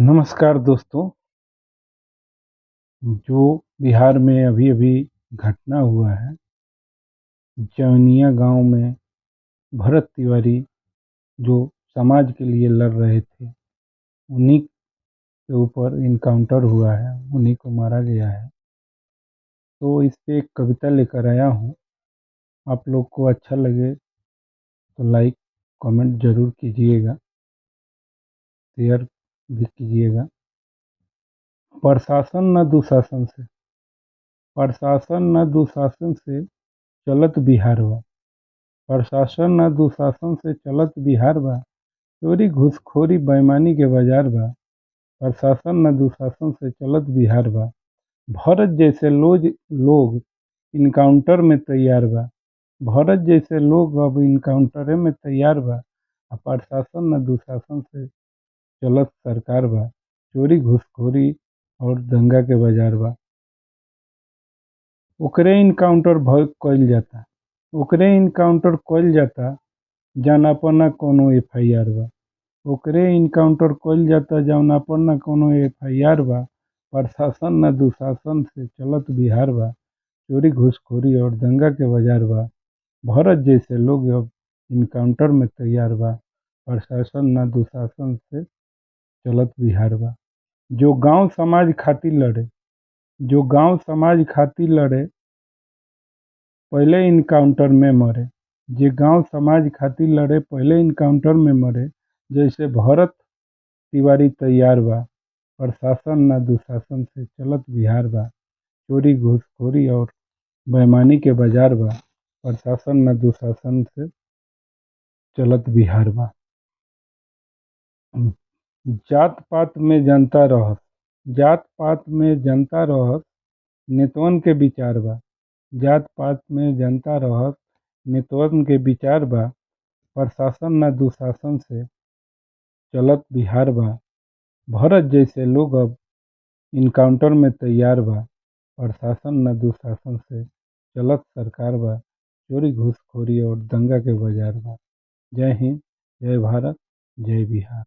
नमस्कार दोस्तों। जो बिहार में अभी-अभी घटना हुआ है, जौनिया गांव में भरत तिवारी जो समाज के लिए लड़ रहे थे, उन्हीं के ऊपर इनकाउंटर हुआ है, उन्हीं को मारा गया है। तो इस पे एक कविता लेकर आया हूँ। आप लोग को अच्छा लगे तो लाइक कमेंट ज़रूर कीजिएगा, शेयर भी कीजिएगा। प्रशासन न दुशासन से, प्रशासन न दुशासन से चलत बिहार बा। प्रशासन न दुशासन से चलत बिहार बा। चोरी घूसखोरी बेईमानी के बाजार बा। प्रशासन न दुशासन से चलत बिहार बा। भरत जैसे लोग इनकाउंटर में तैयार बा। भरत जैसे लोग अब इनकाउंटर में तैयार बा। प्रशासन न दुशासन से चलत सरकार बा। चोरी घूसखोरी और दंगा के बाजार बा। ओकरे इनकाउंटर कइल जाता, ओकरे इनकाउंटर कइल जाता जौना पर ना कोनो एफआईआर बा। ओकरे इनकाउंटर कइल जाता जौना पर ना कोनो एफआईआर बा। प्रशासन न दुशासन से चलत बिहार बा। चोरी घूसखोरी और दंगा के बाजार बा। भरत जैसे लोग अब इनकाउंटर में तैयार बा। प्रशासन न दुशासन से चलत बिहार बा। जो गांव समाज खातिर लड़े, जो गांव समाज खातिर लड़े, पहले इनकाउंटर में मरे। जे गांव समाज खातिर लड़े, पहले इनकाउंटर में मरे। जैसे भरत तिवारी तैयार बा। प्रशासन न दुशासन से चलत बिहार बा। चोरी घूसखोरी और बेईमानी के बाजार बा। प्रशासन न दुशासन से चलत बिहार बा। जात पात में जनता रहस, जात पात में जनता रहस, नेतवन के विचार बा। जात पात में जनता रहस, नेतवन के विचार बा। प्रशासन न दुशासन से चलत बिहार बा। भरत जैसे लोग अब इनकाउंटर में तैयार बा। प्रशासन न दुशासन से चलत सरकार बा। चोरी घूसखोरी और दंगा के बाजार बा। जय हिंद, जय भारत, जय बिहार।